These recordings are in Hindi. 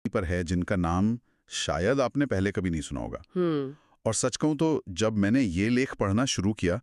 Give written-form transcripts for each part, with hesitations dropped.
पर है जिनका नाम शायद आपने पहले कभी नहीं सुना होगा। हम्म। और सच कहूं तो जब मैंने ये लेख पढ़ना शुरू किया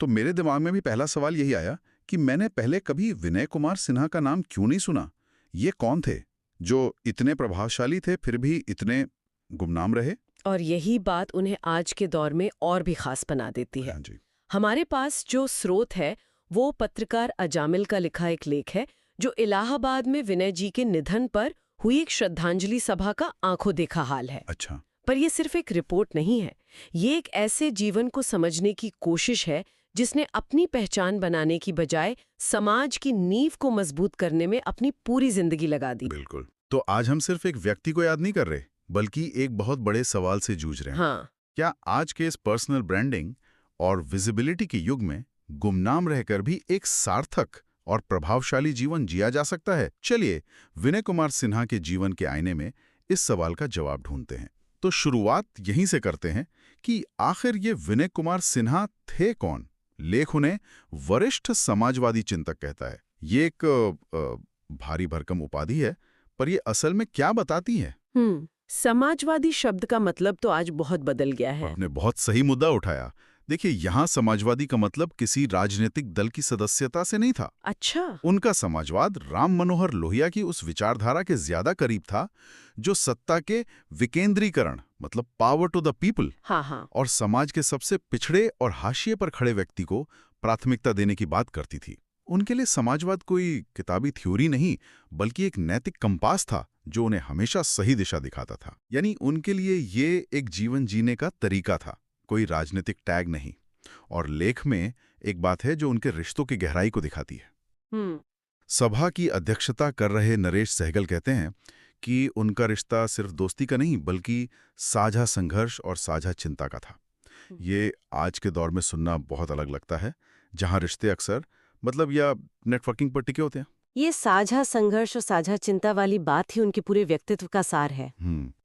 तो मेरे दिमाग में भी पहला सवाल यही आया कि मैंने पहले कभी विनय कुमार सिन्हा का नाम क्यों नहीं सुना। ये कौन थे जो इतने प्रभावशाली थे फिर भी इतने गुमनाम रहे। और यही बात उन्हें आज के दौर में और भी खास बना देती है। हाँ जी। हमारे पास जो स्रोत है वो पत्रकार अजामिल का लिखा एक लेख है जो इलाहाबाद में विनय जी के निधन पर हुई एक श्रद्धांजलि सभा का आंखों देखा हाल है। अच्छा। पर यह सिर्फ एक रिपोर्ट नहीं है, ये एक ऐसे जीवन को समझने की कोशिश है जिसने अपनी पहचान बनाने की बजाय समाज की नींव को मजबूत करने में अपनी पूरी जिंदगी लगा दी। बिल्कुल। तो आज हम सिर्फ एक व्यक्ति को याद नहीं कर रहे बल्कि एक बहुत बड़े सवाल से जूझ रहे हैं। हाँ। क्या आज के इस पर्सनल ब्रांडिंग और विजिबिलिटी के युग में गुमनाम रहकर भी एक सार्थक और प्रभावशाली जीवन जिया जा सकता है? चलिए विनय कुमार सिन्हा के जीवन के आईने में इस सवाल का जवाब ढूंढते हैं। तो शुरुआत यहीं से करते हैं कि आखिर ये विनय कुमार सिन्हा थे कौन? लेख उन्हें वरिष्ठ समाजवादी चिंतक कहता है। ये एक भारी भरकम उपाधि है, पर ये असल में क्या बताती है? समाजवादी शब्द का मतलब तो आज बहुत बदल गया है। आपने बहुत सही मुद्दा उठाया। देखिए, यहाँ समाजवादी का मतलब किसी राजनीतिक दल की सदस्यता से नहीं था। अच्छा। उनका समाजवाद राम मनोहर लोहिया की उस विचारधारा के ज्यादा करीब था जो सत्ता के विकेंद्रीकरण मतलब पावर टू द पीपल हाँ। और समाज के सबसे पिछड़े और हाशिए पर खड़े व्यक्ति को प्राथमिकता देने की बात करती थी। उनके लिए समाजवाद कोई किताबी थ्योरी नहीं बल्कि एक नैतिक कंपास था जो उन्हें हमेशा सही दिशा दिखाता था। यानी उनके लिए ये एक जीवन जीने का तरीका था, कोई राजनीतिक टैग नहीं। और लेख में एक बात है जो उनके रिश्तों की गहराई को दिखाती है। सभा की अध्यक्षता कर रहे नरेश सहगल कहते हैं कि उनका रिश्ता सिर्फ दोस्ती का नहीं बल्कि साझा संघर्ष और साझा चिंता का था। ये आज के दौर में सुनना बहुत अलग लगता है, जहां रिश्ते अक्सर मतलब या नेटवर्किंग पर टिके होते हैं। ये साझा संघर्ष और साझा चिंता वाली बात ही उनके पूरे व्यक्तित्व का सार है।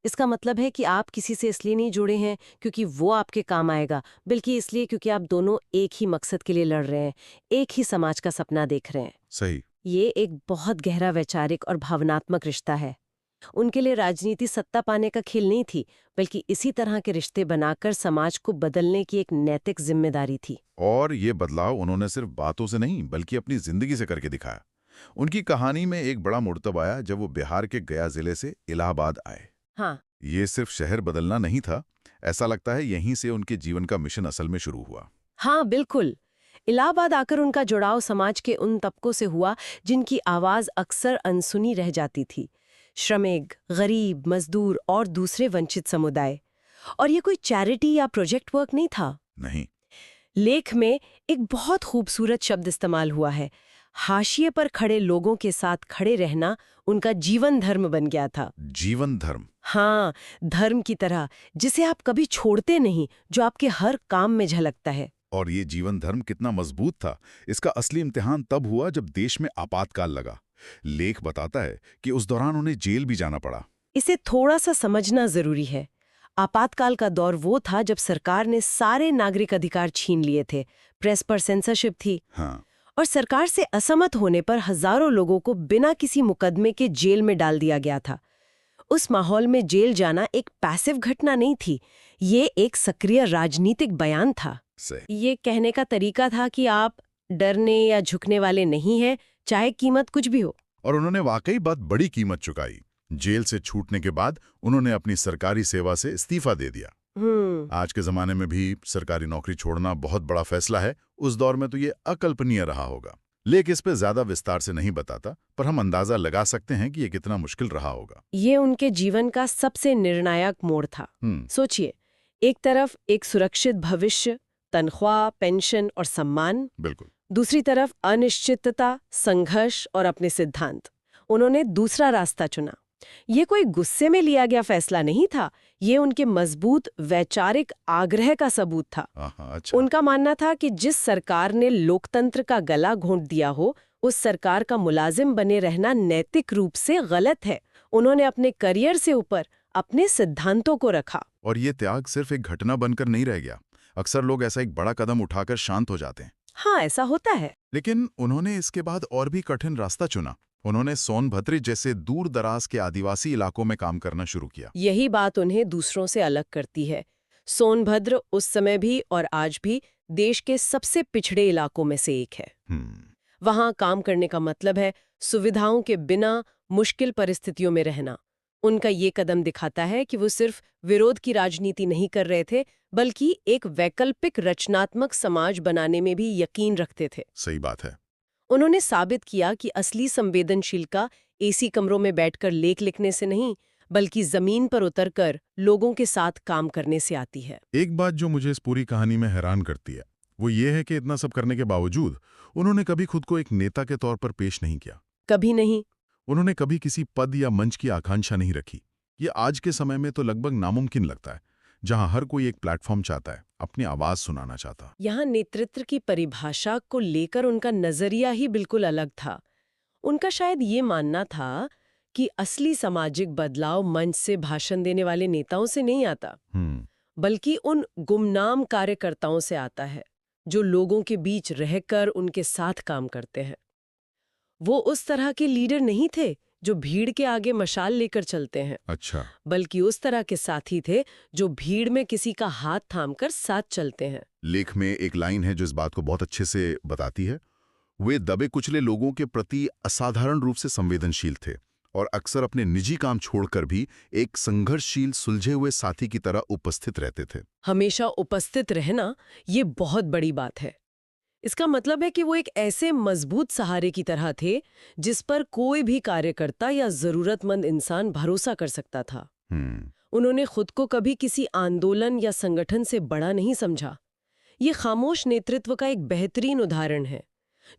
इसका मतलब है कि आप किसी से इसलिए नहीं जुड़े हैं क्योंकि वो आपके काम आएगा, बल्कि इसलिए क्योंकि आप दोनों एक ही मकसद के लिए लड़ रहे हैं, एक ही समाज का सपना देख रहे हैं। सही। ये एक बहुत गहरा वैचारिक और भावनात्मक रिश्ता है। उनके लिए राजनीति सत्ता पाने का खेल नहीं थी, बल्कि इसी तरह के रिश्ते बनाकर समाज को बदलने की एक नैतिक जिम्मेदारी थी। और ये बदलाव उन्होंने सिर्फ बातों से नहीं बल्कि अपनी जिंदगी से करके दिखाया। उनकी कहानी में एक बड़ा मोड़ तब आया जब वो बिहार के गया जिले से इलाहाबाद आए। हाँ। ये सिर्फ शहर बदलना नहीं था, ऐसा लगता है यहीं से उनके जीवन का मिशन असल में शुरू हुआ। हाँ बिल्कुल। इलाहाबाद आकर उनका जुड़ाव समाज के उन तबकों से हुआ जिनकी आवाज अक्सर अनसुनी रह जाती थी। श्रमिक, गरीब, मजदूर और दूसरे वंचित समुदाय। और ये कोई चैरिटी या प्रोजेक्ट वर्क नहीं था। नहीं। लेख में एक बहुत खूबसूरत शब्द इस्तेमाल हुआ है। हाशिए पर खड़े लोगों के साथ खड़े रहना उनका जीवन धर्म बन गया था। जीवन धर्म? हाँ, धर्म की तरह, जिसे आप कभी छोड़ते नहीं, जो आपके हर काम में झलकता है। और ये जीवन धर्म कितना मजबूत था, इसका असली इम्तिहान तब हुआ जब देश में आपातकाल लगा। लेख बताता है कि उस दौरान उन्हें जेल भी जाना पड़ा। इसे थोड़ा सा समझना जरूरी है। आपातकाल का दौर वो था जब सरकार ने सारे नागरिक अधिकार छीन लिए थे, प्रेस पर सेंसरशिप थी। हाँ। और सरकार से असहमत होने पर हजारों लोगों को बिना किसी मुकदमे के जेल में डाल दिया गया था। उस माहौल में जेल जाना एक पैसिव घटना नहीं थी, ये एक सक्रिय राजनीतिक बयान था। ये कहने का तरीका था कि आप डरने या झुकने वाले नहीं हैं, चाहे कीमत कुछ भी हो। और उन्होंने वाकई बहुत बड़ी कीमत चुकाई। जेल से छूटने के बाद उन्होंने अपनी सरकारी सेवा से इस्तीफा दे दिया। आज के जमाने में भी सरकारी नौकरी छोड़ना बहुत बड़ा फैसला है, उस दौर में तो ये अकल्पनीय रहा होगा। लेख इस पे ज्यादा विस्तार से नहीं बताता, पर हम अंदाजा लगा सकते हैं कि ये कितना मुश्किल रहा होगा। ये उनके जीवन का सबसे निर्णायक मोड़ था। सोचिए, एक तरफ एक सुरक्षित भविष्य, तनख्वाह, पेंशन और सम्मान, बिल्कुल। दूसरी तरफ अनिश्चितता, संघर्ष और अपने सिद्धांत। उन्होंने दूसरा रास्ता चुना। ये कोई गुस्से में लिया गया फैसला नहीं था, ये उनके मजबूत वैचारिक आग्रह का सबूत था। अच्छा। उनका मानना था कि जिस सरकार ने लोकतंत्र का गला घोंट दिया हो, उस सरकार का मुलाजिम बने रहना नैतिक रूप से गलत है। उन्होंने अपने करियर से ऊपर अपने सिद्धांतों को रखा। और ये त्याग सिर्फ एक घटना बनकर नहीं रह गया। अक्सर लोग ऐसा एक बड़ा कदम उठाकर शांत हो जाते हैं। हाँ, ऐसा होता है। लेकिन उन्होंने इसके बाद और भी कठिन रास्ता चुना। उन्होंने सोनभद्र जैसे दूर दराज के आदिवासी इलाकों में काम करना शुरू किया। यही बात उन्हें दूसरों से अलग करती है। सोनभद्र उस समय भी और आज भी देश के सबसे पिछड़े इलाकों में से एक है। वहां काम करने का मतलब है सुविधाओं के बिना मुश्किल परिस्थितियों में रहना। उनका ये कदम दिखाता है कि वो सिर्फ विरोध की राजनीति नहीं कर रहे थे, बल्कि एक वैकल्पिक रचनात्मक समाज बनाने में भी यकीन रखते थे। सही बात है। उन्होंने साबित किया कि असली संवेदनशीलता एसी कमरों में बैठकर लेख लिखने से नहीं, बल्कि जमीन पर उतरकर लोगों के साथ काम करने से आती है। एक बात जो मुझे इस पूरी कहानी में हैरान करती है वो ये है कि इतना सब करने के बावजूद उन्होंने कभी खुद को एक नेता के तौर पर पेश नहीं किया। कभी नहीं। उन्होंने कभी किसी पद या मंच की आकांक्षा नहीं रखी। ये आज के समय में तो लगभग नामुमकिन लगता है, जहां हर कोई एक प्लेटफॉर्म चाहता है, अपनी आवाज सुनाना चाहता। यहाँ नेतृत्व की परिभाषा को लेकर उनका नजरिया ही बिल्कुल अलग था। उनका शायद ये मानना था कि असली सामाजिक बदलाव मंच से भाषण देने वाले नेताओं से नहीं आता, बल्कि उन गुमनाम कार्यकर्ताओं से आता है जो लोगों के बीच रहकर उनके साथ काम करते हैं। वो उस तरह के लीडर नहीं थे जो भीड़ के आगे मशाल लेकर चलते हैं। अच्छा। बल्कि उस तरह के साथी थे जो भीड़ में किसी का हाथ थामकर साथ चलते हैं। लेख में एक लाइन है जो इस बात को बहुत अच्छे से बताती है। वे दबे कुचले लोगों के प्रति असाधारण रूप से संवेदनशील थे और अक्सर अपने निजी काम छोड़कर भी एक संघर्षशील सुलझे हुए साथी की तरह उपस्थित रहते थे। हमेशा उपस्थित रहना ये बहुत बड़ी बात है। इसका मतलब है कि वो एक ऐसे मजबूत सहारे की तरह थे जिस पर कोई भी कार्यकर्ता या जरूरतमंद इंसान भरोसा कर सकता था। उन्होंने खुद को कभी किसी आंदोलन या संगठन से बड़ा नहीं समझा। ये खामोश नेतृत्व का एक बेहतरीन उदाहरण है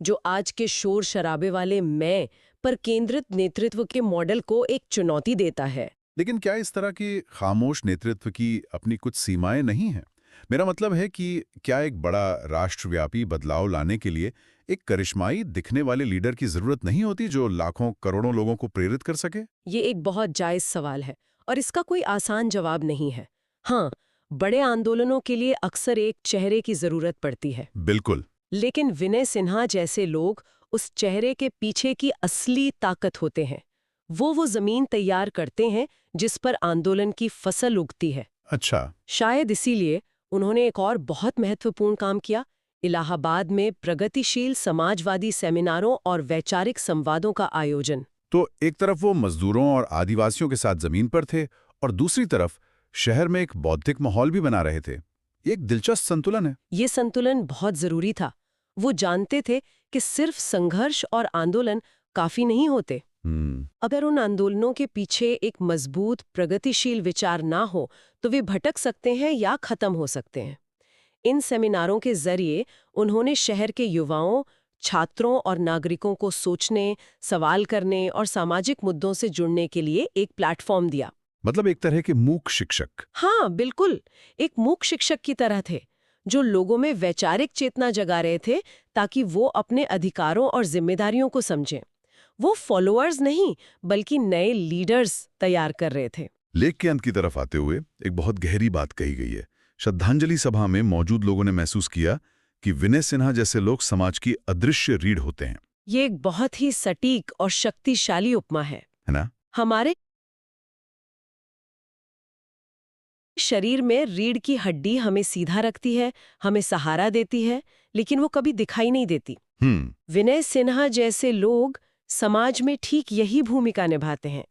जो आज के शोर शराबे वाले मैं पर केंद्रित नेतृत्व के मॉडल को एक चुनौती देता है। लेकिन क्या इस तरह की खामोश नेतृत्व की अपनी कुछ सीमाएं नहीं हैं? मेरा मतलब है कि क्या एक बड़ा राष्ट्रव्यापी बदलाव लाने के लिए एक करिश्माई दिखने वाले लीडर की जरूरत नहीं होती जो लाखों करोड़ों लोगों को प्रेरित कर सके? ये एक बहुत जायज सवाल है और इसका कोई आसान जवाब नहीं है। हाँ, बड़े आंदोलनों के लिए अक्सर एक चेहरे की जरूरत पड़ती है। बिल्कुल। लेकिन विनय सिन्हा जैसे लोग उस चेहरे के पीछे की असली ताकत होते हैं। वो जमीन तैयार करते हैं जिस पर आंदोलन की फसल उगती है। अच्छा। शायद इसीलिए उन्होंने एक और बहुत महत्वपूर्ण काम किया, इलाहाबाद में प्रगतिशील समाजवादी सेमिनारों और वैचारिक संवादों का आयोजन। तो एक तरफ वो मजदूरों और आदिवासियों के साथ जमीन पर थे और दूसरी तरफ शहर में एक बौद्धिक माहौल भी बना रहे थे। ये एक दिलचस्प संतुलन है। ये संतुलन बहुत जरूरी था। वो जानते थे कि सिर्फ संघर्ष और आंदोलन काफी नहीं होते। अगर उन आंदोलनों के पीछे एक मजबूत प्रगतिशील विचार ना हो तो वे भटक सकते हैं या खत्म हो सकते हैं। इन सेमिनारों के जरिए उन्होंने शहर के युवाओं, छात्रों और नागरिकों को सोचने, सवाल करने और सामाजिक मुद्दों से जुड़ने के लिए एक प्लेटफॉर्म दिया। मतलब एक तरह के मूक शिक्षक। हाँ, बिल्कुल, एक मूक शिक्षक की तरह थे जो लोगों में वैचारिक चेतना जगा रहे थे ताकि वो अपने अधिकारों और जिम्मेदारियों को समझें। वो फॉलोअर्स नहीं बल्कि नए लीडर्स तैयार कर रहे थे। लेख के अंत की तरफ आते हुए एक बहुत गहरी बात कही गई है। श्रद्धांजलि सभा में मौजूद लोगों ने महसूस किया कि विनय सिन्हा जैसे लोग समाज की अदृश्य रीढ़ होते हैं। ये एक बहुत ही सटीक और शक्तिशाली उपमा है ना? हमारे शरीर में रीढ़ की हड्डी हमें सीधा रखती है, हमें सहारा देती है, लेकिन वो कभी दिखाई नहीं देती। विनय सिन्हा जैसे लोग समाज में ठीक यही भूमिका निभाते हैं।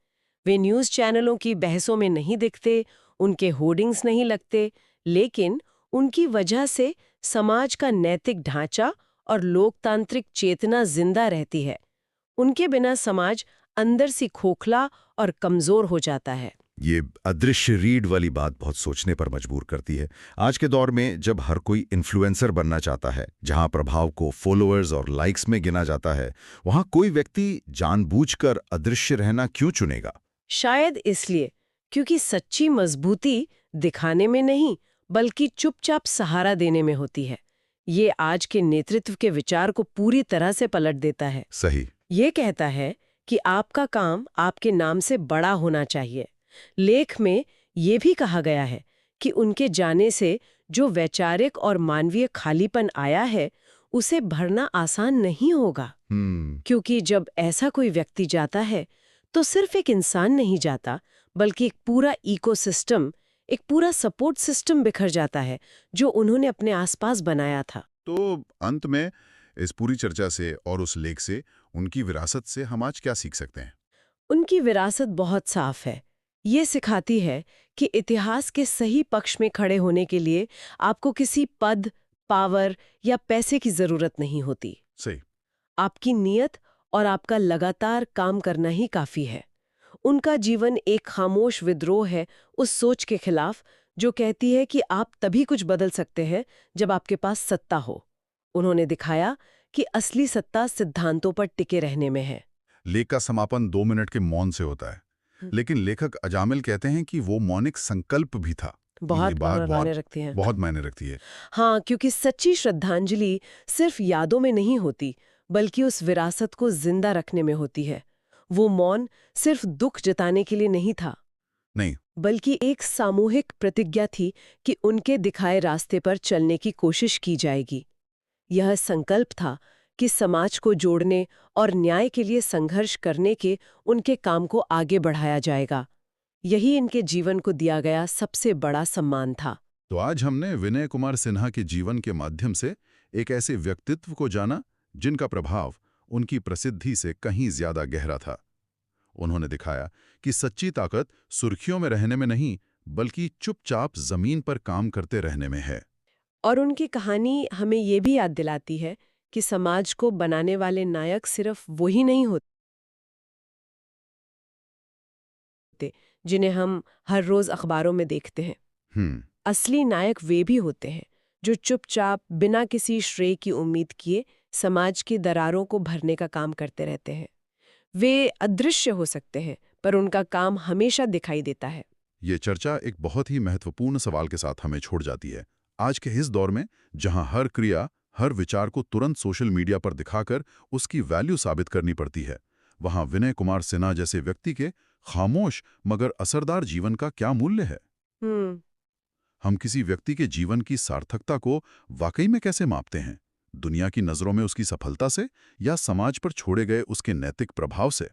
वे न्यूज़ चैनलों की बहसों में नहीं दिखते, उनके होर्डिंग्स नहीं लगते, लेकिन उनकी वजह से समाज का नैतिक ढांचा और लोकतांत्रिक चेतना जिंदा रहती है। उनके बिना समाज अंदर से खोखला और कमजोर हो जाता है। ये अदृश्य रीढ़ वाली बात बहुत सोचने पर मजबूर करती है। आज के दौर में जब हर कोई इन्फ्लुएंसर बनना चाहता है, जहां प्रभाव को फॉलोअर्स और लाइक्स में गिना जाता है, वहां कोई व्यक्ति जानबूझकर अदृश्य रहना क्यों चुनेगा? शायद इसलिए क्योंकि सच्ची मजबूती दिखाने में नहीं बल्कि चुपचाप सहारा देने में होती है। ये आज के नेतृत्व के विचार को पूरी तरह से पलट देता है। सही। ये कहता है कि आपका काम आपके नाम से बड़ा होना चाहिए। लेख में ये भी कहा गया है कि उनके जाने से जो वैचारिक और मानवीय खालीपन आया है, उसे भरना आसान नहीं होगा। क्योंकि जब ऐसा कोई व्यक्ति जाता है तो सिर्फ एक इंसान नहीं जाता, बल्कि एक पूरा इकोसिस्टम, एक पूरा सपोर्ट सिस्टम बिखर जाता है जो उन्होंने अपने आसपास बनाया था। तो अंत में इस पूरी चर्चा से और उस लेख से, उनकी विरासत से हम आज क्या सीख सकते हैं? उनकी विरासत बहुत साफ है। ये सिखाती है कि इतिहास के सही पक्ष में खड़े होने के लिए आपको किसी पद, पावर या पैसे की जरूरत नहीं होती। सही। आपकी नीयत और आपका लगातार काम करना ही काफी है। उनका जीवन एक खामोश विद्रोह है उस सोच के खिलाफ जो कहती है कि आप तभी कुछ बदल सकते हैं जब आपके पास सत्ता हो। उन्होंने दिखाया कि असली सत्ता सिद्धांतों पर टिके रहने में है। लेख का समापन 2 मिनट के मौन से होता है, लेकिन लेखक अजामिल कहते हैं कि वो मौन एक संकल्प भी था। ये बहुत बात मायने रखती है। बहुत मायने रखती है। हाँ, क्योंकि सच्ची श्रद्धांजलि सिर्फ यादों में नहीं होती, बल्कि उस विरासत को जिंदा रखने में होती है। वो मौन सिर्फ दुख जताने के लिए नहीं था, नहीं, बल्कि एक सामूहिक प्रतिज्ञा थी कि उनके दिखाए रास्ते पर चलने की कोशिश की जाएगी। यह संकल्प था कि समाज को जोड़ने और न्याय के लिए संघर्ष करने के उनके काम को आगे बढ़ाया जाएगा। यही इनके जीवन को दिया गया सबसे बड़ा सम्मान था। तो आज हमने विनय कुमार सिन्हा के जीवन के माध्यम से एक ऐसे व्यक्तित्व को जाना जिनका प्रभाव उनकी प्रसिद्धि से कहीं ज्यादा गहरा था। उन्होंने दिखाया कि सच्ची ताकत सुर्खियों में रहने में नहीं, बल्कि चुपचाप जमीन पर काम करते रहने में है। और उनकी कहानी हमें ये भी याद दिलाती है कि समाज को बनाने वाले नायक सिर्फ वही नहीं होते जिन्हें हम हर रोज अखबारों में देखते हैं। असली नायक वे भी होते हैं जो चुपचाप बिना किसी श्रेय की उम्मीद किए समाज की दरारों को भरने का काम करते रहते हैं। वे अदृश्य हो सकते हैं, पर उनका काम हमेशा दिखाई देता है। ये चर्चा एक बहुत ही महत्वपूर्ण सवाल के साथ हमें छोड़ जाती है। आज के इस दौर में, जहां हर क्रिया, हर विचार को तुरंत सोशल मीडिया पर दिखाकर उसकी वैल्यू साबित करनी पड़ती है, वहां विनय कुमार सिन्हा जैसे व्यक्ति के खामोश मगर असरदार जीवन का क्या मूल्य है? हम किसी व्यक्ति के जीवन की सार्थकता को वाकई में कैसे मापते हैं? दुनिया की नजरों में उसकी सफलता से, या समाज पर छोड़े गए उसके नैतिक प्रभाव से?